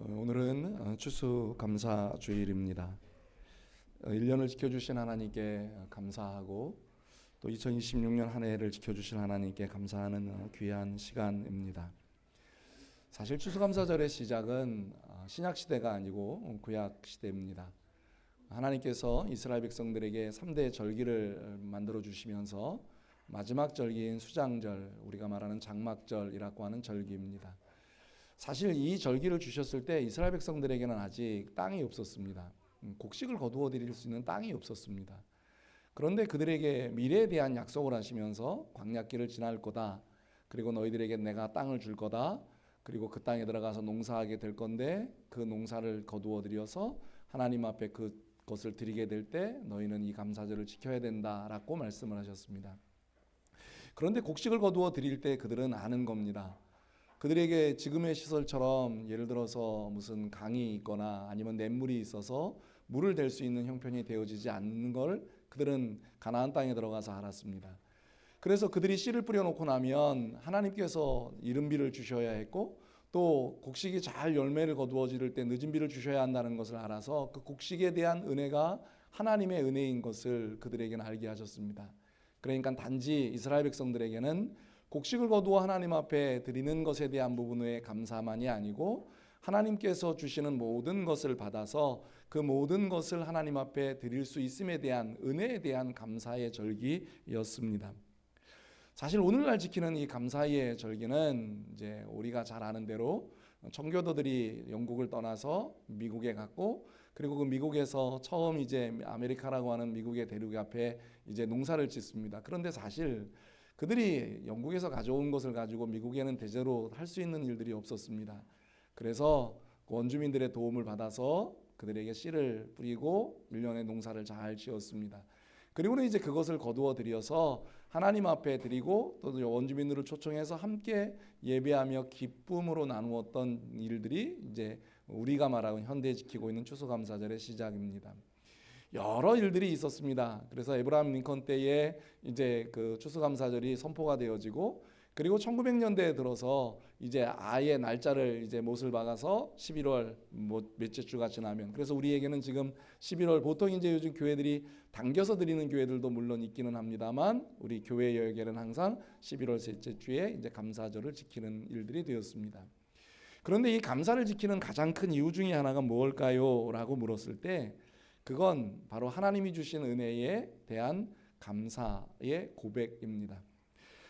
오늘은 추수감사주일입니다. 1년을 지켜주신 하나님께 감사하고 또 2026년 한 해를 지켜주신 하나님께 감사하는 귀한 시간입니다. 사실 추수감사절의 시작은 신약시대가 아니고 구약시대입니다. 하나님께서 이스라엘 백성들에게 3대 절기를 만들어 주시면서 마지막 절기인 수장절, 우리가 말하는 장막절이라고 하는 절기입니다. 사실 이 절기를 주셨을 때 이스라엘 백성들에게는 아직 땅이 없었습니다. 곡식을 거두어 드릴 수 있는 땅이 없었습니다. 그런데 그들에게 미래에 대한 약속을 하시면서 광야길을 지날 거다. 그리고 너희들에게 내가 땅을 줄 거다. 그리고 그 땅에 들어가서 농사하게 될 건데 그 농사를 거두어 들여서 하나님 앞에 그것을 드리게 될 때 너희는 이 감사절을 지켜야 된다라고 말씀을 하셨습니다. 그런데 곡식을 거두어 드릴 때 그들은 아는 겁니다. 그들에게 지금의 시설처럼 예를 들어서 무슨 강이 있거나 아니면 냇물이 있어서 물을 댈 수 있는 형편이 되어지지 않는 걸 그들은 가나안 땅에 들어가서 알았습니다. 그래서 그들이 씨를 뿌려놓고 나면 하나님께서 이른 비를 주셔야 했고 또 곡식이 잘 열매를 거두어 지를 때 늦은 비를 주셔야 한다는 것을 알아서 그 곡식에 대한 은혜가 하나님의 은혜인 것을 그들에게는 알게 하셨습니다. 그러니까 단지 이스라엘 백성들에게는 곡식을 거두어 하나님 앞에 드리는 것에 대한 부분의 감사만이 아니고 하나님께서 주시는 모든 것을 받아서 그 모든 것을 하나님 앞에 드릴 수 있음에 대한 은혜에 대한 감사의 절기였습니다. 사실 오늘날 지키는 이 감사의 절기는 이제 우리가 잘 아는 대로 청교도들이 영국을 떠나서 미국에 갔고 그리고 그 미국에서 처음 이제 아메리카라고 하는 미국의 대륙 앞에 이제 농사를 짓습니다. 그런데 사실 그들이 영국에서 가져온 것을 가지고 미국에는 대체로 할 수 있는 일들이 없었습니다. 그래서 원주민들의 도움을 받아서 그들에게 씨를 뿌리고 1년의 농사를 잘 지었습니다. 그리고는 이제 그것을 거두어 들여서 하나님 앞에 드리고 또 원주민들을 초청해서 함께 예배하며 기쁨으로 나누었던 일들이 이제 우리가 말하는 현대에 지키고 있는 추수감사절의 시작입니다. 여러 일들이 있었습니다. 그래서 에브라임 링컨 때에 이제 그 추수감사절이 선포가 되어지고 그리고 1900년대에 들어서 이제 아예 날짜를 이제 못을 박아서 11월 몇째 주가 지나면 그래서 우리에게는 지금 11월 보통 이제 요즘 교회들이 당겨서 드리는 교회들도 물론 있기는 합니다만 우리 교회에게는 항상 11월 셋째 주에 이제 감사절을 지키는 일들이 되었습니다. 그런데 이 감사를 지키는 가장 큰 이유 중에 하나가 무엇일까요? 라고 물었을 때 그건 바로 하나님이 주신 은혜에 대한 감사의 고백입니다.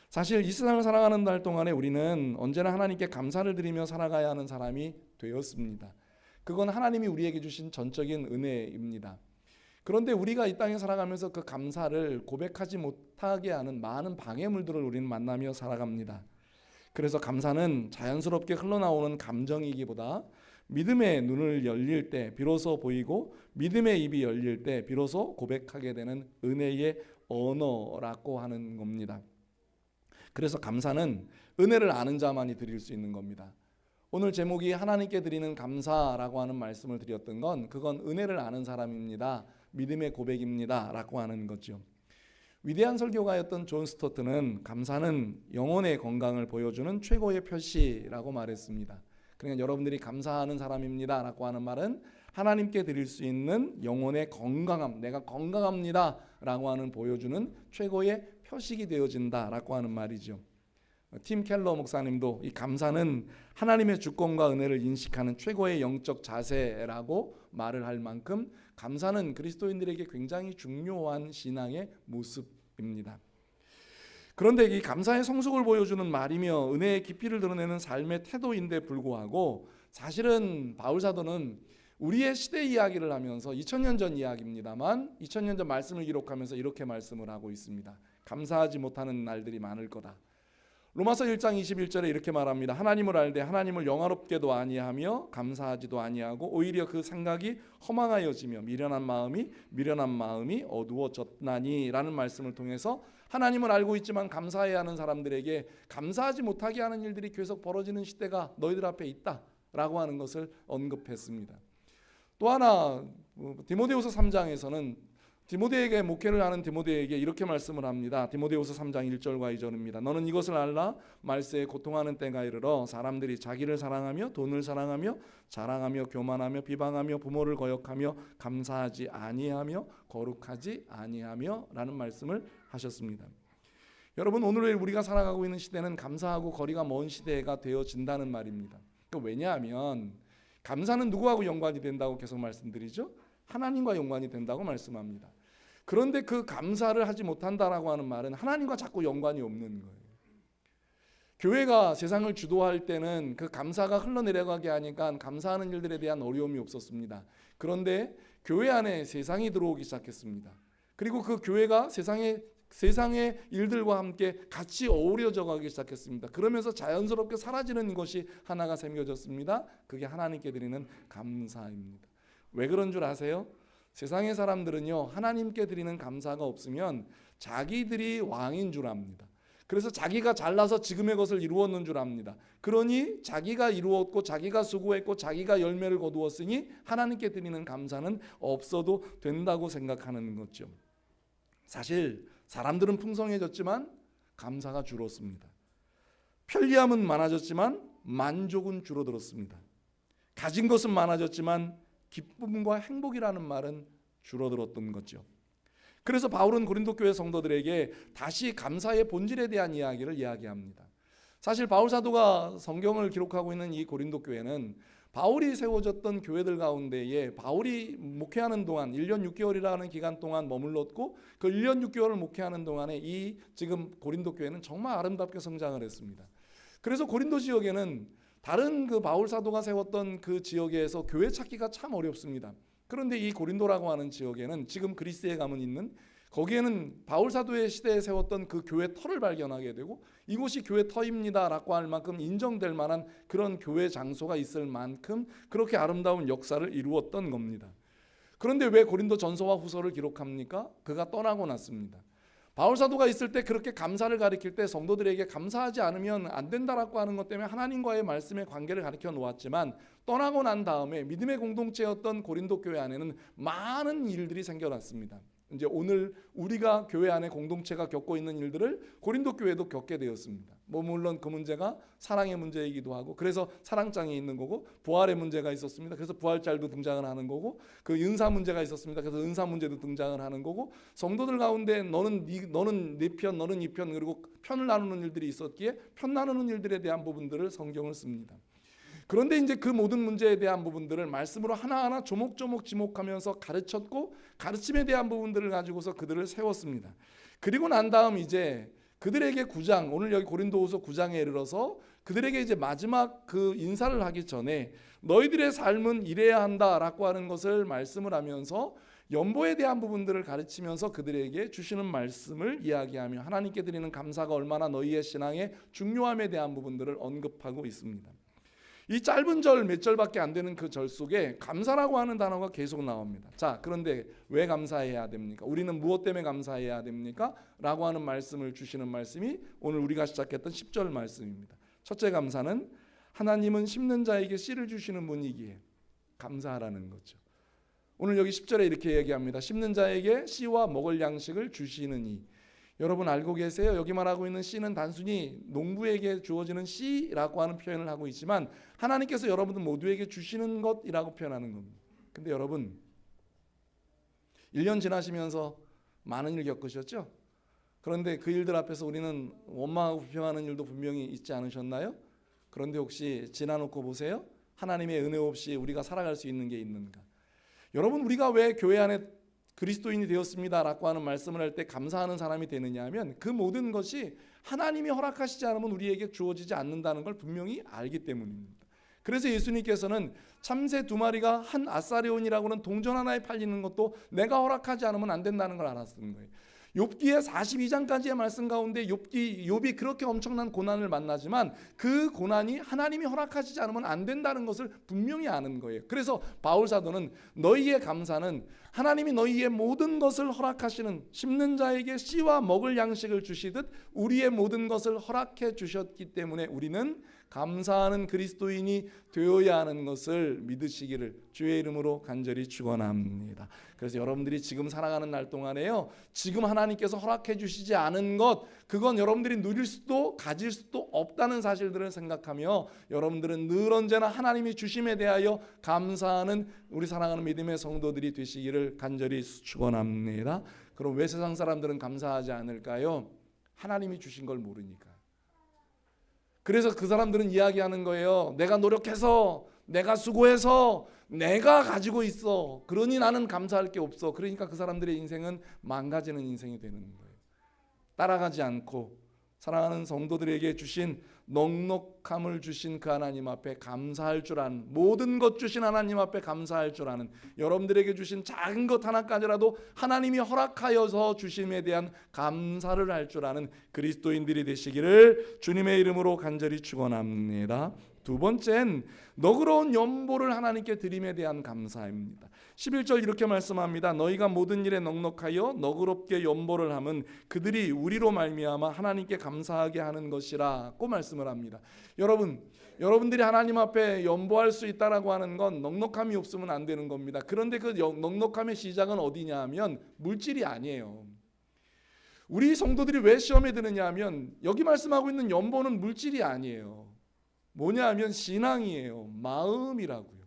사실 이 세상을 살아가는 날 동안에 우리는 언제나 하나님께 감사를 드리며 살아가야 하는 사람이 되었습니다. 그건 하나님이 우리에게 주신 전적인 은혜입니다. 그런데 우리가 이 땅에 살아가면서 그 감사를 고백하지 못하게 하는 많은 방해물들을 우리는 만나며 살아갑니다. 그래서 감사는 자연스럽게 흘러나오는 감정이기보다 믿음의 눈을 열릴 때 비로소 보이고 믿음의 입이 열릴 때 비로소 고백하게 되는 은혜의 언어라고 하는 겁니다. 그래서 감사는 은혜를 아는 자만이 드릴 수 있는 겁니다. 오늘 제목이 하나님께 드리는 감사라고 하는 말씀을 드렸던 건 그건 은혜를 아는 사람입니다. 믿음의 고백입니다. 라고 하는 거죠. 위대한 설교가였던 존 스토트는 감사는 영혼의 건강을 보여주는 최고의 표시라고 말했습니다. 그러니까 여러분들이 감사하는 사람입니다 라고 하는 말은 하나님께 드릴 수 있는 영혼의 건강함, 내가 건강합니다 라고 하는 보여주는 최고의 표식이 되어진다 라고 하는 말이죠. 팀 켈러 목사님도 이 감사는 하나님의 주권과 은혜를 인식하는 최고의 영적 자세라고 말을 할 만큼 감사는 그리스도인들에게 굉장히 중요한 신앙의 모습입니다. 그런데 이 감사의 성숙을 보여주는 말이며 은혜의 깊이를 드러내는 삶의 태도인데 불구하고 사실은 바울 사도는 우리의 시대 이야기를 하면서 2000년 전 이야기입니다만 2000년 전 말씀을 기록하면서 이렇게 말씀을 하고 있습니다. 감사하지 못하는 날들이 많을 거다. 로마서 1장 21절에 이렇게 말합니다. 하나님을 알되 하나님을 영화롭게도 아니하며 감사하지도 아니하고 오히려 그 생각이 허망하여지며 미련한 마음이 어두워졌나니 라는 말씀을 통해서 하나님을 알고 있지만 감사해야 하는 사람들에게 감사하지 못하게 하는 일들이 계속 벌어지는 시대가 너희들 앞에 있다 라고 하는 것을 언급했습니다. 또 하나 디모데후서 3장에서는 디모데에게, 목회를 하는 디모데에게 이렇게 말씀을 합니다. 디모데후서 3장 1절과 2절입니다. 너는 이것을 알라. 말세에 고통하는 때가 이르러 사람들이 자기를 사랑하며 돈을 사랑하며 자랑하며 교만하며 비방하며 부모를 거역하며 감사하지 아니하며 거룩하지 아니하며 라는 말씀을 하셨습니다. 여러분, 오늘 우리가 살아가고 있는 시대는 감사하고 거리가 먼 시대가 되어진다는 말입니다. 왜냐하면 감사는 누구하고 연관이 된다고 계속 말씀드리죠? 하나님과 연관이 된다고 말씀합니다. 그런데 그 감사를 하지 못한다라고 하는 말은 하나님과 자꾸 연관이 없는 거예요. 교회가 세상을 주도할 때는 그 감사가 흘러내려가게 하니까 감사하는 일들에 대한 어려움이 없었습니다. 그런데 교회 안에 세상이 들어오기 시작했습니다. 그리고 그 교회가 세상의 일들과 함께 같이 어우러져 가기 시작했습니다. 그러면서 자연스럽게 사라지는 것이 하나가 생겨졌습니다. 그게 하나님께 드리는 감사입니다. 왜 그런 줄 아세요? 세상의 사람들은요, 하나님께 드리는 감사가 없으면 자기들이 왕인 줄 압니다. 그래서 자기가 잘나서 지금의 것을 이루었는 줄 압니다. 그러니 자기가 이루었고 자기가 수고했고 자기가 열매를 거두었으니 하나님께 드리는 감사는 없어도 된다고 생각하는 거죠. 사실 사람들은 풍성해졌지만 감사가 줄었습니다. 편리함은 많아졌지만 만족은 줄어들었습니다. 가진 것은 많아졌지만 기쁨과 행복이라는 말은 줄어들었던 거죠. 그래서 바울은 고린도 교회 성도들에게 다시 감사의 본질에 대한 이야기를 이야기합니다. 사실 바울 사도가 성경을 기록하고 있는 이 고린도 교회는 바울이 세워졌던 교회들 가운데에 바울이 목회하는 동안 1년 6개월이라는 기간 동안 머물렀고 그 1년 6개월을 목회하는 동안에 이 지금 고린도 교회는 정말 아름답게 성장을 했습니다. 그래서 고린도 지역에는 다른 그 바울 사도가 세웠던 그 지역에서 교회 찾기가 참 어렵습니다. 그런데 이 고린도라고 하는 지역에는 지금 그리스에 가면 있는 거기에는 바울 사도의 시대에 세웠던 그 교회 터를 발견하게 되고 이곳이 교회 터입니다라고 할 만큼 인정될 만한 그런 교회 장소가 있을 만큼 그렇게 아름다운 역사를 이루었던 겁니다. 그런데 왜 고린도 전서와 후서를 기록합니까? 그가 떠나고 났습니다. 바울 사도가 있을 때 그렇게 감사를 가르칠 때 성도들에게 감사하지 않으면 안 된다라고 하는 것 때문에 하나님과의 말씀의 관계를 가르쳐 놓았지만 떠나고 난 다음에 믿음의 공동체였던 고린도 교회 안에는 많은 일들이 생겨났습니다. 이제 오늘 우리가 교회 안에 공동체가 겪고 있는 일들을 고린도 교회도 겪게 되었습니다. 물론 그 문제가 사랑의 문제이기도 하고 그래서 사랑장이 있는 거고 부활의 문제가 있었습니다. 그래서 부활절도 등장을 하는 거고 그 은사 문제가 있었습니다. 그래서 은사 문제도 등장을 하는 거고 성도들 가운데 너는 네 편, 너는 이 편 그리고 편을 나누는 일들이 있었기에 편 나누는 일들에 대한 부분들을 성경을 씁니다. 그런데 이제 그 모든 문제에 대한 부분들을 말씀으로 하나하나 조목조목 지목하면서 가르쳤고 가르침에 대한 부분들을 가지고서 그들을 세웠습니다. 그리고 난 다음 이제 그들에게 9장, 오늘 여기 고린도후서 9장에 이르러서 그들에게 이제 마지막 그 인사를 하기 전에 너희들의 삶은 이래야 한다라고 하는 것을 말씀을 하면서 연보에 대한 부분들을 가르치면서 그들에게 주시는 말씀을 이야기하며 하나님께 드리는 감사가 얼마나 너희의 신앙의 중요함에 대한 부분들을 언급하고 있습니다. 이 짧은 절 몇 절밖에 안 되는 그 절 속에 감사라고 하는 단어가 계속 나옵니다. 자, 그런데 왜 감사해야 됩니까? 우리는 무엇 때문에 감사해야 됩니까? 라고 하는 말씀을 주시는 말씀이 오늘 우리가 시작했던 10절 말씀입니다. 첫째 감사는 하나님은 심는 자에게 씨를 주시는 분이기에 감사하라는 거죠. 오늘 여기 10절에 이렇게 얘기합니다. 심는 자에게 씨와 먹을 양식을 주시느니. 여러분 알고 계세요? 여기 말하고 있는 씨는 단순히 농부에게 주어지는 씨라고 하는 표현을 하고 있지만 하나님께서 여러분들 모두에게 주시는 것이라고 표현하는 겁니다. 근데 여러분 1년 지나시면서 많은 일 겪으셨죠? 그런데 그 일들 앞에서 우리는 원망하고 불평하는 일도 분명히 있지 않으셨나요? 그런데 혹시 지나놓고 보세요. 하나님의 은혜 없이 우리가 살아갈 수 있는 게 있는가? 여러분 우리가 왜 교회 안에 그리스도인이 되었습니다라고 하는 말씀을 할 때 감사하는 사람이 되느냐 하면 그 모든 것이 하나님이 허락하시지 않으면 우리에게 주어지지 않는다는 걸 분명히 알기 때문입니다. 그래서 예수님께서는 참새 2마리가 한 아사리온이라고는 동전 하나에 팔리는 것도 내가 허락하지 않으면 안 된다는 걸 알았던 거예요. 욥기의 42장까지의 말씀 가운데 욥이 그렇게 엄청난 고난을 만나지만 그 고난이 하나님이 허락하시지 않으면 안 된다는 것을 분명히 아는 거예요. 그래서 바울 사도는 너희의 감사는 하나님이 너희의 모든 것을 허락하시는, 심는 자에게 씨와 먹을 양식을 주시듯 우리의 모든 것을 허락해 주셨기 때문에 우리는 감사하는 그리스도인이 되어야 하는 것을 믿으시기를 주의 이름으로 간절히 축원합니다. 그래서 여러분들이 지금 살아가는 날 동안에요, 지금 하나님께서 허락해 주시지 않은 것, 그건 여러분들이 누릴 수도 가질 수도 없다는 사실들을 생각하며 여러분들은 늘 언제나 하나님이 주심에 대하여 감사하는 우리 사랑하는 믿음의 성도들이 되시기를 간절히 축원합니다. 그럼 왜 세상 사람들은 감사하지 않을까요? 하나님이 주신 걸 모르니까. 그래서 그 사람들은 이야기하는 거예요. 내가 노력해서, 내가 수고해서, 내가 가지고 있어. 그러니 나는 감사할 게 없어. 그러니까 그 사람들의 인생은 망가지는 인생이 되는 거예요. 따라가지 않고 사랑하는 성도들에게 주신 넉넉함을 주신 그 하나님 앞에 감사할 줄 아는, 모든 것 주신 하나님 앞에 감사할 줄 아는, 여러분들에게 주신 작은 것 하나까지라도 하나님이 허락하여서 주심에 대한 감사를 할 줄 아는 그리스도인들이 되시기를 주님의 이름으로 간절히 축원합니다. 두 번째는 너그러운 연보를 하나님께 드림에 대한 감사입니다. 11절 이렇게 말씀합니다. 너희가 모든 일에 넉넉하여 너그럽게 연보를 함은 그들이 우리로 말미암아 하나님께 감사하게 하는 것이라고 말씀을 합니다. 여러분들이 하나님 앞에 연보할 수 있다라고 하는 건 넉넉함이 없으면 안 되는 겁니다. 그런데 그 넉넉함의 시작은 어디냐 하면 물질이 아니에요. 우리 성도들이 왜 시험에 드느냐 하면 여기 말씀하고 있는 연보는 물질이 아니에요. 뭐냐 하면 신앙이에요. 마음이라고요.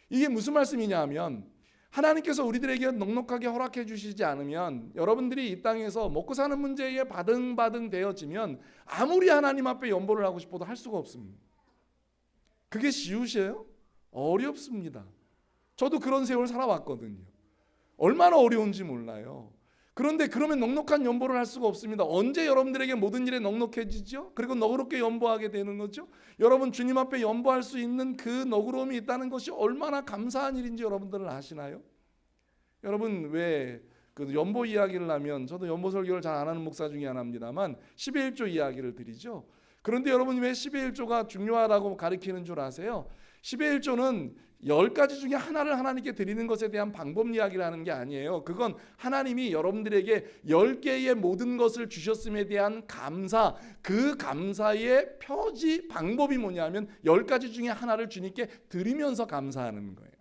이게 무슨 말씀이냐 하면 하나님께서 우리들에게 넉넉하게 허락해 주시지 않으면 여러분들이 이 땅에서 먹고 사는 문제에 바등바등 되어지면 아무리 하나님 앞에 연보를 하고 싶어도 할 수가 없습니다. 그게 쉬우세요? 어렵습니다. 저도 그런 세월 살아왔거든요. 얼마나 어려운지 몰라요. 그런데 그러면 넉넉한 연보를 할 수가 없습니다. 언제 여러분들에게 모든 일에 넉넉해지죠? 그리고 너그럽게 연보하게 되는 거죠. 여러분 주님 앞에 연보할 수 있는 그 너그러움이 있다는 것이 얼마나 감사한 일인지 여러분들은 아시나요? 여러분 왜 그 연보 이야기를 하면, 저도 연보 설교를 잘 안 하는 목사 중에 하나입니다만 11조 이야기를 드리죠. 그런데 여러분 왜 11조가 중요하다고 가르치는 줄 아세요? 11조는 10가지 중에 하나를 하나님께 드리는 것에 대한 방법 이야기를 하는 게 아니에요. 그건 하나님이 여러분들에게 10개의 모든 것을 주셨음에 대한 감사, 그 감사의 표지 방법이 뭐냐면 10가지 중에 하나를 주님께 드리면서 감사하는 거예요.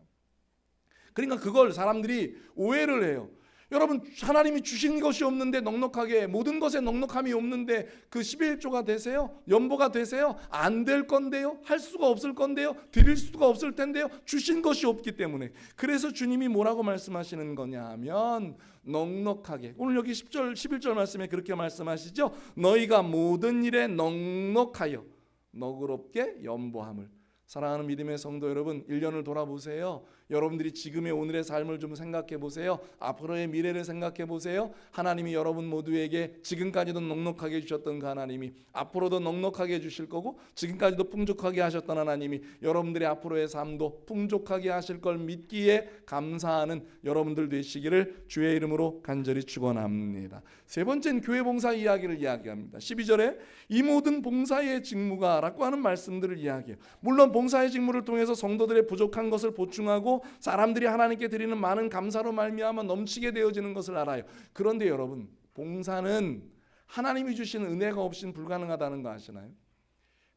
그러니까 그걸 사람들이 오해를 해요. 여러분 하나님이 주신 것이 없는데 넉넉하게, 모든 것에 넉넉함이 없는데 그 11조가 되세요? 연보가 되세요? 안 될 건데요? 할 수가 없을 건데요? 드릴 수가 없을 텐데요? 주신 것이 없기 때문에. 그래서 주님이 뭐라고 말씀하시는 거냐 하면 넉넉하게, 오늘 여기 10절 11절 말씀에 그렇게 말씀하시죠. 너희가 모든 일에 넉넉하여 너그럽게 연보함을. 사랑하는 믿음의 성도 여러분, 1년을 돌아보세요. 여러분들이 지금의 오늘의 삶을 좀 생각해 보세요. 앞으로의 미래를 생각해 보세요. 하나님이 여러분 모두에게 지금까지도 넉넉하게 주셨던 그 하나님이 앞으로도 넉넉하게 주실 거고, 지금까지도 풍족하게 하셨던 하나님이 여러분들의 앞으로의 삶도 풍족하게 하실 걸 믿기에 감사하는 여러분들 되시기를 주의 이름으로 간절히 축원합니다. 세 번째는 교회 봉사 이야기를 이야기합니다. 12절에 이 모든 봉사의 직무가 라고 하는 말씀들을 이야기해요. 물론 봉사의 직무를 통해서 성도들의 부족한 것을 보충하고 사람들이 하나님께 드리는 많은 감사로 말미암아 넘치게 되어지는 것을 알아요. 그런데 여러분, 봉사는 하나님이 주신 은혜가 없이는 불가능하다는 거 아시나요?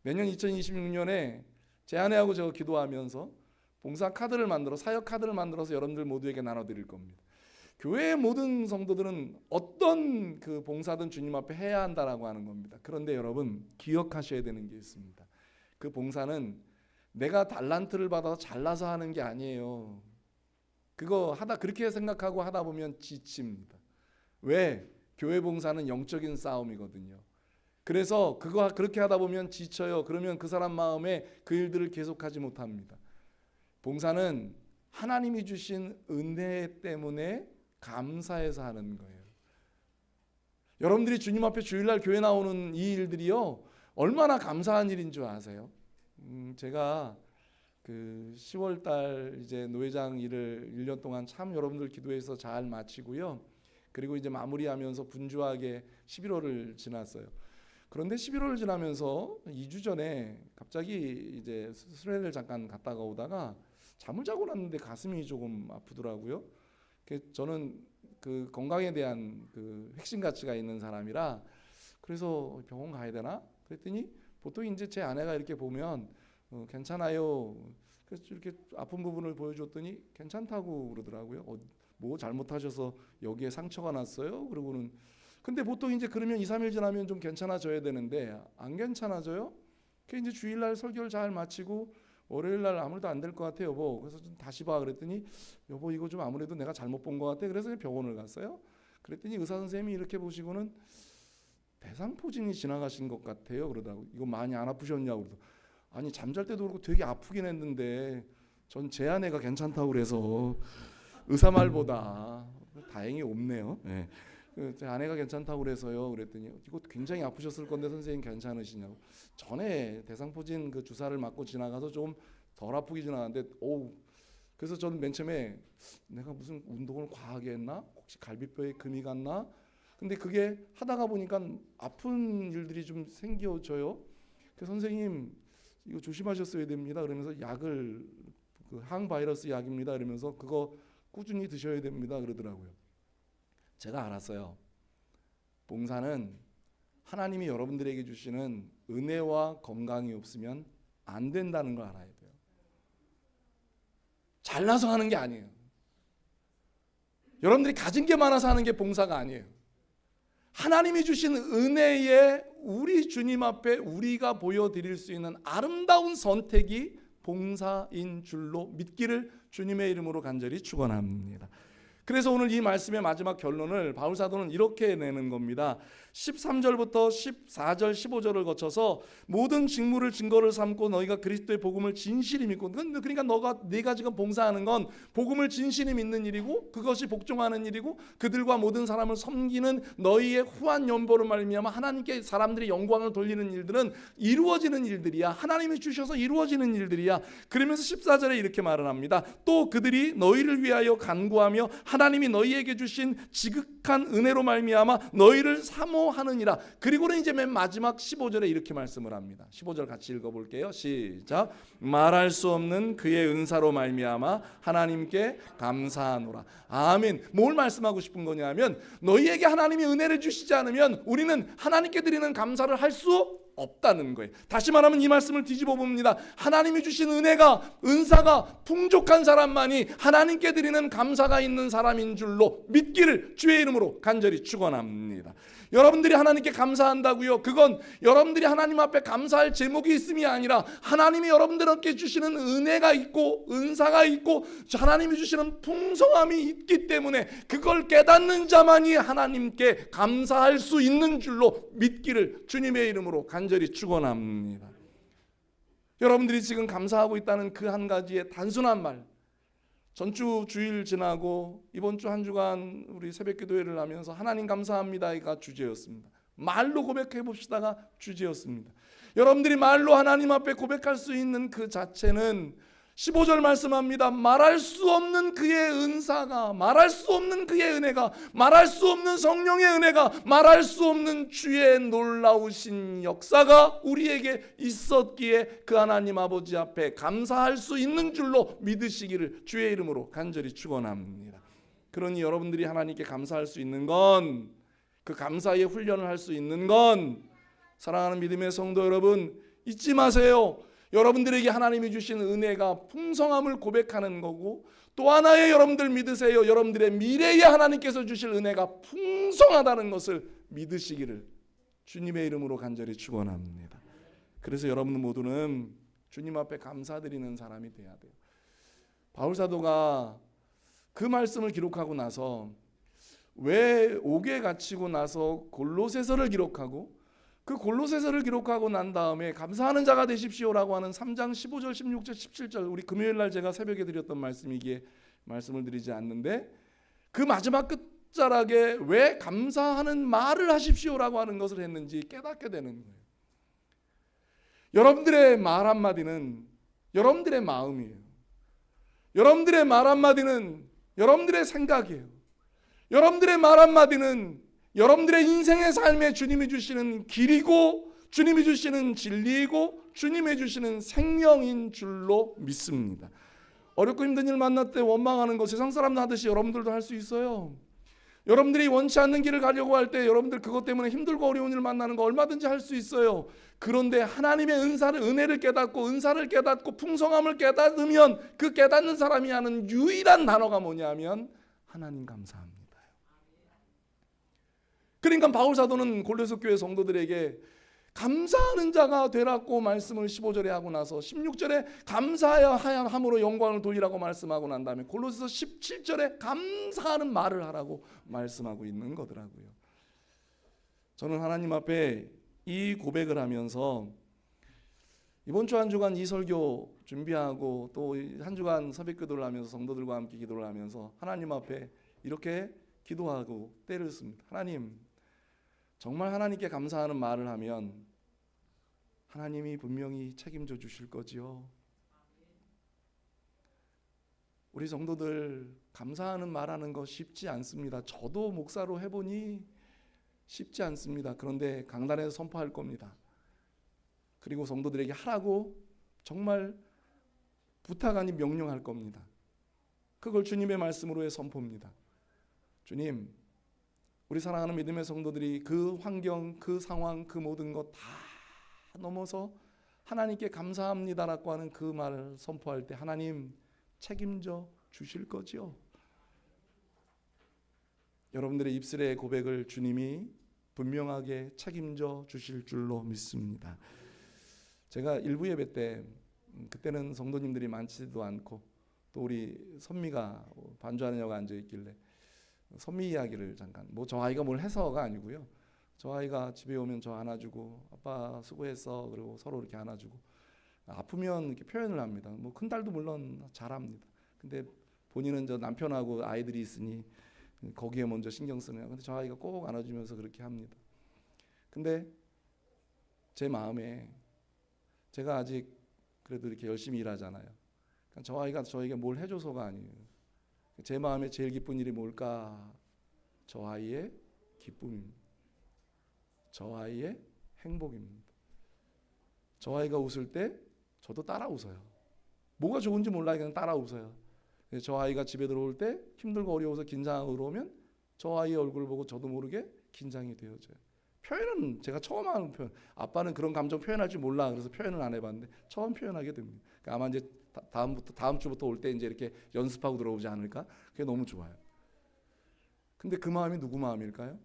매년 2026년에 제 아내하고 제가 기도하면서 봉사 카드를 만들어, 사역 카드를 만들어서 여러분들 모두에게 나눠드릴 겁니다. 교회의 모든 성도들은 어떤 그 봉사든 주님 앞에 해야 한다라고 하는 겁니다. 그런데 여러분 기억하셔야 되는 게 있습니다. 그 봉사는 내가 달란트를 받아서 잘나서 하는 게 아니에요. 그거 그렇게 생각하고 하다 보면 지칩니다. 왜? 교회 봉사는 영적인 싸움이거든요. 그래서 그렇게 하다 보면 지쳐요. 그러면 그 사람 마음에 그 일들을 계속하지 못합니다. 봉사는 하나님이 주신 은혜 때문에 감사해서 하는 거예요. 여러분들이 주님 앞에 주일날 교회 나오는 이 일들이요, 얼마나 감사한 일인 줄 아세요? 제가 그 10월달 이제 노회장 일을 1년 동안 참 여러분들 기도해서 잘 마치고요. 그리고 이제 마무리하면서 분주하게 11월을 지났어요. 그런데 11월을 지나면서 2주 전에 갑자기 이제 수련회를 잠깐 갔다가 오다가 잠을 자고 났는데 가슴이 조금 아프더라고요. 저는 그 건강에 대한 그 핵심 가치가 있는 사람이라 그래서 병원 가야 되나? 그랬더니 보통 이제 제 아내가 이렇게 보면 괜찮아요. 그래서 이렇게 아픈 부분을 보여줬더니 괜찮다고 그러더라고요. 뭐 잘못하셔서 여기에 상처가 났어요? 그러고는 근데 보통 이제 그러면 2, 3일 지나면 좀 괜찮아져야 되는데 안 괜찮아져요? 그 이제 주일날 설교를 잘 마치고 월요일날 아무래도 안 될 것 같아 여보. 그래서 좀 다시 봐 그랬더니 여보 이거 좀 아무래도 내가 잘못 본 것 같아. 그래서 병원을 갔어요. 그랬더니 의사 선생님이 이렇게 보시고는 대상포진이 지나가신 것 같아요. 그러더라고. 이거 많이 안 아프셨냐고. 그래서 아니 잠잘 때도 그렇고 되게 아프긴 했는데 전 제 아내가 괜찮다고 그래서 의사 말보다 다행히 없네요. 네. 제 아내가 괜찮다고 그래서요. 그랬더니 이거 굉장히 아프셨을 건데 선생님 괜찮으시냐고. 전에 대상포진 그 주사를 맞고 지나가서 좀 덜 아프게 지나갔는데 그래서 저는 맨 처음에 내가 무슨 운동을 과하게 했나? 혹시 갈비뼈에 금이 갔나? 근데 그게 하다가 보니까 아픈 일들이 좀 생겨져요. 그래서 선생님 이거 조심하셨어야 됩니다. 그러면서 약을 그 항바이러스 약입니다. 이러면서 그거 꾸준히 드셔야 됩니다. 그러더라고요. 제가 알았어요. 봉사는 하나님이 여러분들에게 주시는 은혜와 건강이 없으면 안 된다는 걸 알아야 돼요. 잘나서 하는 게 아니에요. 여러분들이 가진 게 많아서 하는 게 봉사가 아니에요. 하나님이 주신 은혜에 우리 주님 앞에 우리가 보여드릴 수 있는 아름다운 선택이 봉사인 줄로 믿기를 주님의 이름으로 간절히 축원합니다. 그래서 오늘 이 말씀의 마지막 결론을 바울 사도는 이렇게 내는 겁니다. 13절부터 14절 15절을 거쳐서 모든 직무를 증거를 삼고 너희가 그리스도의 복음을 진실히 믿고, 그러니까 네가 지금 봉사하는 건 복음을 진실히 믿는 일이고 그것이 복종하는 일이고 그들과 모든 사람을 섬기는 너희의 후한 연보로 말미암아 하나님께 사람들이 영광을 돌리는 일들은 이루어지는 일들이야. 하나님이 주셔서 이루어지는 일들이야. 그러면서 14절에 이렇게 말을 합니다. 또 그들이 너희를 위하여 간구하며 하나님이 너희에게 주신 지극한 은혜로 말미암아 너희를 사모하느니라. 그리고는 이제 맨 마지막 15절에 이렇게 말씀을 합니다. 15절 같이 읽어볼게요. 시작. 말할 수 없는 그의 은사로 말미암아 하나님께 감사하노라. 아멘. 뭘 말씀하고 싶은 거냐면 너희에게 하나님이 은혜를 주시지 않으면 우리는 하나님께 드리는 감사를 할 수 없다는 거예요. 다시 말하면 이 말씀을 뒤집어 봅니다. 하나님이 주신 은사가 풍족한 사람만이 하나님께 드리는 감사가 있는 사람인 줄로 믿기를 주의 이름으로 간절히 축원합니다. 여러분들이 하나님께 감사한다고요? 그건 여러분들이 하나님 앞에 감사할 제목이 있음이 아니라 하나님이 여러분들에게 주시는 은혜가 있고 은사가 있고 하나님이 주시는 풍성함이 있기 때문에 그걸 깨닫는 자만이 하나님께 감사할 수 있는 줄로 믿기를 주님의 이름으로 간절히 축원합니다. 여러분들이 지금 감사하고 있다는 그 한 가지의 단순한 말, 전주 주일 지나고 이번 주 한 주간 우리 새벽기도회를 하면서 하나님 감사합니다가 주제였습니다. 말로 고백해 봅시다가 주제였습니다. 여러분들이 말로 하나님 앞에 고백할 수 있는 그 자체는 15절 말씀합니다. 말할 수 없는 그의 은사가, 말할 수 없는 그의 은혜가, 말할 수 없는 성령의 은혜가, 말할 수 없는 주의 놀라우신 역사가 우리에게 있었기에 그 하나님 아버지 앞에 감사할 수 있는 줄로 믿으시기를 주의 이름으로 간절히 축원합니다. 그러니 여러분들이 하나님께 감사할 수 있는 건, 그 감사의 훈련을 할 수 있는 건, 사랑하는 믿음의 성도 여러분 잊지 마세요. 여러분들에게 하나님이 주신 은혜가 풍성함을 고백하는 거고, 또 하나의 여러분들 믿으세요. 여러분들의 미래에 하나님께서 주실 은혜가 풍성하다는 것을 믿으시기를 주님의 이름으로 간절히 축원합니다. 그래서 여러분 모두는 주님 앞에 감사드리는 사람이 돼야 돼요. 바울 사도가 그 말씀을 기록하고 나서 왜 옥에 갇히고 나서 골로새서를 기록하고 그 골로새서를 기록하고 난 다음에 감사하는 자가 되십시오라고 하는 3장 15절 16절 17절, 우리 금요일 날 제가 새벽에 드렸던 말씀이기에 말씀을 드리지 않는데, 그 마지막 끝자락에 왜 감사하는 말을 하십시오라고 하는 것을 했는지 깨닫게 되는 거예요. 여러분들의 말 한마디는 여러분들의 마음이에요. 여러분들의 말 한마디는 여러분들의 생각이에요. 여러분들의 말 한마디는 여러분들의 인생의 삶에 주님이 주시는 길이고 주님이 주시는 진리이고 주님이 주시는 생명인 줄로 믿습니다. 어렵고 힘든 일 만날 때 원망하는 거 세상 사람들 하듯이 여러분들도 할 수 있어요. 여러분들이 원치 않는 길을 가려고 할 때 여러분들 그것 때문에 힘들고 어려운 일 만나는 거 얼마든지 할 수 있어요. 그런데 하나님의 은혜를 깨닫고 은사를 깨닫고 풍성함을 깨닫으면 그 깨닫는 사람이 하는 유일한 단어가 뭐냐면 하나님 감사합니다. 그러니까 바울 사도는 골로새 교회 성도들에게 감사하는 자가 되라고 말씀을 15절에 하고 나서 16절에 감사하여 함으로 영광을 돌리라고 말씀하고 난 다음에 골로새서 17절에 감사하는 말을 하라고 말씀하고 있는 거더라고요. 저는 하나님 앞에 이 고백을 하면서 이번 주 한 주간 이 설교 준비하고 또 한 주간 새벽기도를 하면서 성도들과 함께 기도를 하면서 하나님 앞에 이렇게 기도하고 때를 씁니다. 하나님, 정말 하나님께 감사하는 말을 하면 하나님이 분명히 책임져 주실 거지요. 우리 성도들 감사하는 말하는 거 쉽지 않습니다. 저도 목사로 해보니 쉽지 않습니다. 그런데 강단에서 선포할 겁니다. 그리고 성도들에게 하라고 정말 부탁 아닌 명령할 겁니다. 그걸 주님의 말씀으로의 선포입니다. 주님, 우리 사랑하는 믿음의 성도들이 그 환경, 그 상황, 그 모든 것 다 넘어서 하나님께 감사합니다라고 하는 그 말을 선포할 때 하나님 책임져 주실 거지요. 여러분들의 입술의 고백을 주님이 분명하게 책임져 주실 줄로 믿습니다. 제가 일부 예배 때 그때는 성도님들이 많지도 않고 또 우리 선미가 반주하는 여가 앉아 있길래 선미 이야기를 잠깐, 저 아이가 뭘 해서가 아니고요. 저 아이가 집에 오면 저 안아주고 아빠 수고했어 그리고 서로 이렇게 안아주고 아프면 이렇게 표현을 합니다. 큰 딸도 물론 잘합니다. 근데 본인은 저 남편하고 아이들이 있으니 거기에 먼저 신경 쓰네요. 근데 저 아이가 꼭 안아주면서 그렇게 합니다. 근데 제 마음에 제가 아직 그래도 이렇게 열심히 일하잖아요. 그러니까 저 아이가 저에게 뭘 해줘서가 아니에요. 제 마음에 제일 기쁜 일이 뭘까? 저 아이의 기쁨입니다. 저 아이의 행복입니다. 저 아이가 웃을 때 저도 따라 웃어요. 뭐가 좋은지 몰라요. 그냥 따라 웃어요. 저 아이가 집에 들어올 때 힘들고 어려워서 긴장하고 들어오면 저 아이의 얼굴을 보고 저도 모르게 긴장이 되어져요. 표현은 제가 처음 하는 표현. 아빠는 그런 감정 표현할 줄 몰라. 그래서 표현을 안 해봤는데 처음 표현하게 됩니다. 그러니까 아마 이제 다음 주부터 올 때 이제 이렇게 연습하고 들어오지 않을까? 그게 너무 좋아요. 근데 그 마음이 누구 마음일까요?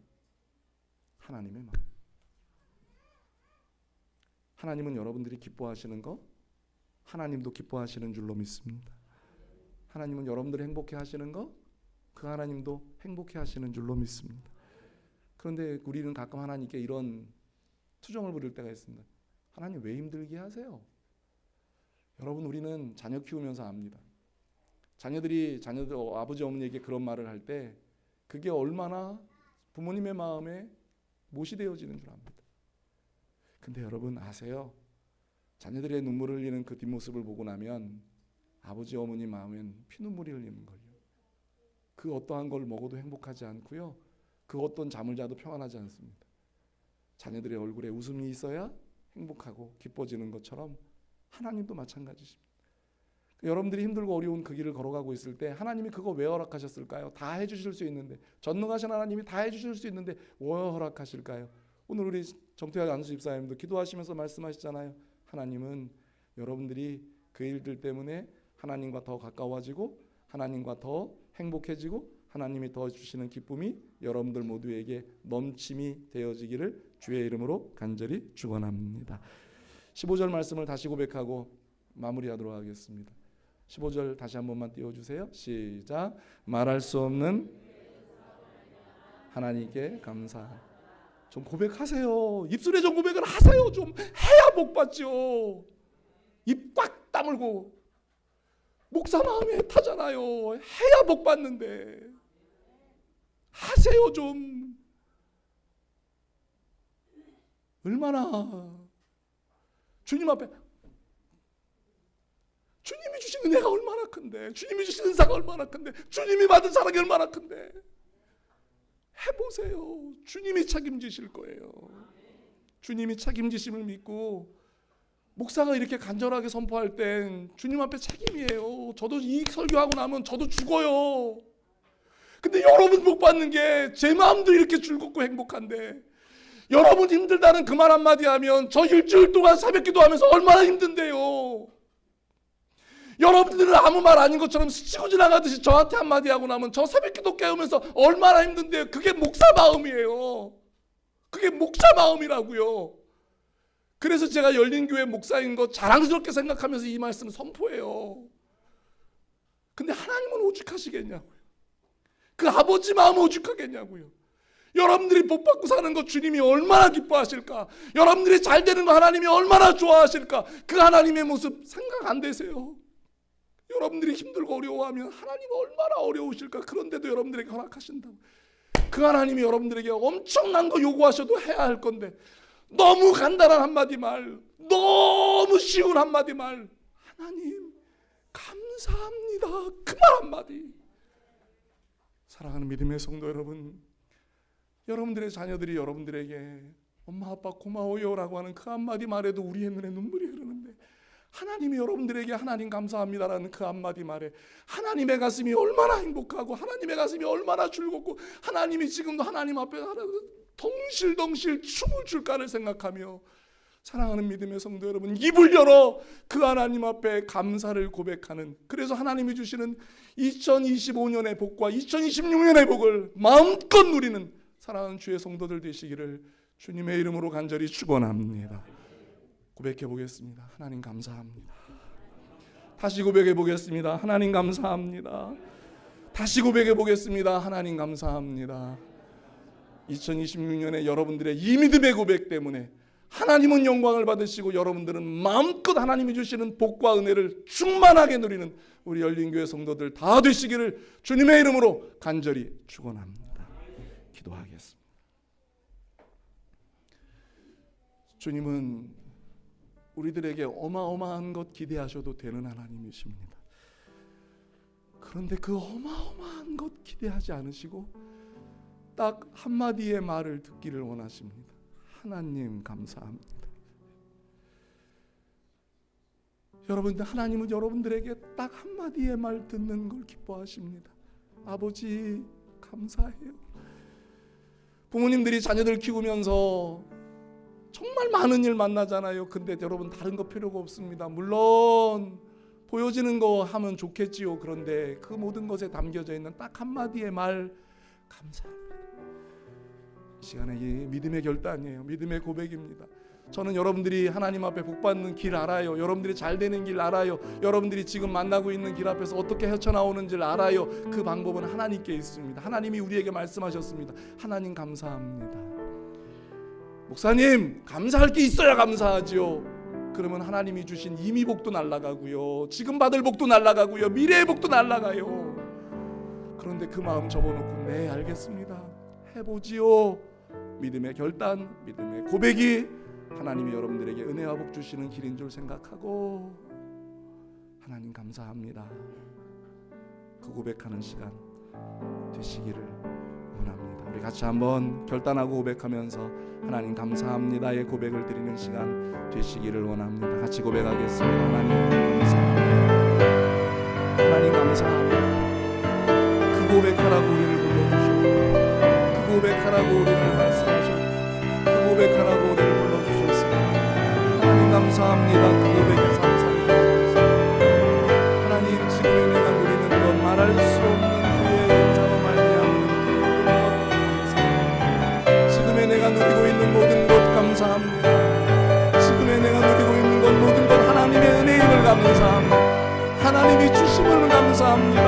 하나님의 마음. 하나님은 여러분들이 기뻐하시는 거 하나님도 기뻐하시는 줄로 믿습니다. 하나님은 여러분들이 행복해 하시는 거 그 하나님도 행복해 하시는 줄로 믿습니다. 그런데 우리는 가끔 하나님께 이런 투정을 부릴 때가 있습니다. 하나님 왜 힘들게 하세요? 여러분, 우리는 자녀 키우면서 압니다. 자녀들 아버지 어머니에게 그런 말을 할 때 그게 얼마나 부모님의 마음에 못이 되어지는 줄 압니다. 근데 여러분 아세요? 자녀들의 눈물을 흘리는 그 뒷모습을 보고 나면 아버지 어머니 마음엔 피눈물이 흘리는 거예요. 그 어떠한 걸 먹어도 행복하지 않고요. 그 어떤 잠을 자도 평안하지 않습니다. 자녀들의 얼굴에 웃음이 있어야 행복하고 기뻐지는 것처럼 하나님도 마찬가지십니다. 여러분들이 힘들고 어려운 그 길을 걸어가고 있을 때 하나님이 그거 왜 허락하셨을까요? 다 해주실 수 있는데, 전능하신 하나님이 다 해주실 수 있는데 왜 허락하실까요? 오늘 우리 정태학 안수 집사님도 기도하시면서 말씀하시잖아요. 하나님은 여러분들이 그 일들 때문에 하나님과 더 가까워지고 하나님과 더 행복해지고 하나님이 더 주시는 기쁨이 여러분들 모두에게 넘침이 되어지기를 주의 이름으로 간절히 축원합니다. 15절 말씀을 다시 고백하고 마무리하도록 하겠습니다. 15절 다시 한 번만 띄워주세요. 시작. 말할 수 없는 하나님께 감사. 좀 고백하세요. 입술에 좀 고백을 하세요. 좀 해야 복 받죠. 입 꽉 다물고 목사 마음이 애타잖아요. 해야 복 받는데 하세요 좀. 얼마나 주님 앞에 주님이 주신 은혜가 얼마나 큰데, 주님이 주신 은사가 얼마나 큰데, 주님이 받은 사랑이 얼마나 큰데 해보세요. 주님이 책임지실 거예요. 주님이 책임지심을 믿고 목사가 이렇게 간절하게 선포할 땐 주님 앞에 책임이에요. 저도 이 설교하고 나면 저도 죽어요. 근데 여러분 복 받는 게 제 마음도 이렇게 즐겁고 행복한데, 여러분 힘들다는 그 말 한마디 하면 저 일주일 동안 새벽기도 하면서 얼마나 힘든데요. 여러분들은 아무 말 아닌 것처럼 스치고 지나가듯이 저한테 한마디 하고 나면 저 새벽기도 깨우면서 얼마나 힘든데요. 그게 목사 마음이에요. 그게 목사 마음이라고요. 그래서 제가 열린교회 목사인 거 자랑스럽게 생각하면서 이 말씀을 선포해요. 근데 하나님은 오죽하시겠냐고요. 그 아버지 마음 오죽하겠냐고요. 여러분들이 복 받고 사는 거 주님이 얼마나 기뻐하실까? 여러분들이 잘 되는 거 하나님이 얼마나 좋아하실까? 그 하나님의 모습 생각 안 되세요? 여러분들이 힘들고 어려워하면 하나님은 얼마나 어려우실까? 그런데도 여러분들에게 허락하신다고. 그 하나님이 여러분들에게 엄청난 거 요구하셔도 해야 할 건데, 너무 간단한 한마디 말, 너무 쉬운 한마디 말, 하나님 감사합니다, 그 말 한마디. 사랑하는 믿음의 성도 여러분, 여러분들의 자녀들이 여러분들에게 엄마 아빠 고마워요 라고 하는 그 한마디 말에도 우리의 눈에 눈물이 흐르는데, 하나님이 여러분들에게 하나님 감사합니다라는 그 한마디 말에 하나님의 가슴이 얼마나 행복하고 하나님의 가슴이 얼마나 즐겁고, 하나님이 지금도 하나님 앞에 덩실덩실 춤을 출까를 생각하며, 사랑하는 믿음의 성도 여러분, 입을 열어 그 하나님 앞에 감사를 고백하는, 그래서 하나님이 주시는 2025년의 복과 2026년의 복을 마음껏 누리는 사랑하는 주의 성도들 되시기를 주님의 이름으로 간절히 축원합니다. 고백해 보겠습니다. 하나님 감사합니다. 다시 고백해 보겠습니다. 하나님 감사합니다. 다시 고백해 보겠습니다. 하나님 감사합니다. 2026년에 여러분들의 이 믿음의 고백 때문에 하나님은 영광을 받으시고 여러분들은 마음껏 하나님이 주시는 복과 은혜를 충만하게 누리는 우리 열린교회 성도들 다 되시기를 주님의 이름으로 간절히 축원합니다. 기도하겠습니다. 주님은 우리들에게 어마어마한 것 기대하셔도 되는 하나님이십니다. 그런데 그 어마어마한 것 기대하지 않으시고 딱 한마디의 말을 듣기를 원하십니다. 하나님 감사합니다. 여러분들, 하나님은 여러분들에게 딱 한마디의 말 듣는 걸 기뻐하십니다. 아버지 감사해요. 부모님들이 자녀들 키우면서 정말 많은 일 만나잖아요. 근데 여러분 다른 거 필요가 없습니다. 물론 보여지는 거 하면 좋겠지요. 그런데 그 모든 것에 담겨져 있는 딱 한마디의 말, 감사합니다. 이 시간에 이 믿음의 결단이에요. 믿음의 고백입니다. 저는 여러분들이 하나님 앞에 복받는 길 알아요. 여러분들이 잘 되는 길 알아요. 여러분들이 지금 만나고 있는 길 앞에서 어떻게 헤쳐나오는지를 알아요. 그 방법은 하나님께 있습니다. 하나님이 우리에게 말씀하셨습니다. 하나님 감사합니다. 목사님 감사할 게 있어야 감사하지요. 그러면 하나님이 주신 이미 복도 날아가고요, 지금 받을 복도 날아가고요, 미래의 복도 날아가요. 그런데 그 마음 접어놓고 네 알겠습니다 해보지요. 믿음의 결단, 믿음의 고백이 하나님이 여러분들에게 은혜와 복 주시는 길인 줄 생각하고 하나님 감사합니다 그 고백하는 시간 되시기를 원합니다. 우리 같이 한번 결단하고 고백하면서 하나님 감사합니다의 고백을 드리는 시간 되시기를 원합니다. 같이 고백하겠습니다. 하나님 감사합니다. 하나님 감사합니다. 그 고백하라고 우리를 불러주셨고, 그 고백하라고 우리를 말씀하셨고, 그 고백하라고 우리를 불러주셨습니다. 하나님 감사합니다. 그 고백에 감사합니다. 하나님 지금의 내가 누리는 것, 말할 수 없는 그의 은사로 말미암는 그 모든 것 감사합니다. 지금의 내가 누리고 있는 모든 것 감사합니다. 지금의 내가 누리고 있는 것 모든 것 하나님의 은혜임을 감사합니다. 하나님이 주심을 감사합니다.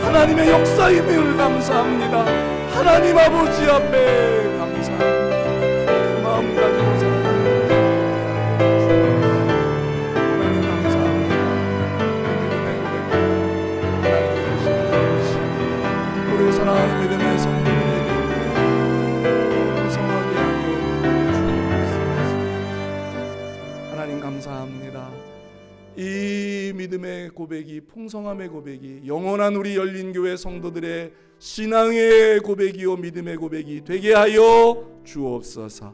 하나님의 역사임을 감사합니다. 하나님 아버지 앞에 감사합니다. 그 마음 가지고 살아갑니다. 하나님 감사합니다. 우리 사랑하는 믿음의 성도들에게 성하게 하여 하나님 감사합니다. 이 믿음의 고백이, 풍성함의 고백이 영원한 우리 열린교회 성도들의 신앙의 고백이요 믿음의 고백이 되게 하여 주옵소서.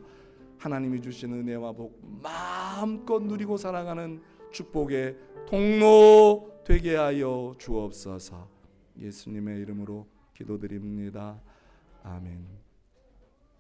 하나님이 주신 은혜와 복 마음껏 누리고 살아가는 축복의 통로 되게 하여 주옵소서. 예수님의 이름으로 기도드립니다. 아멘.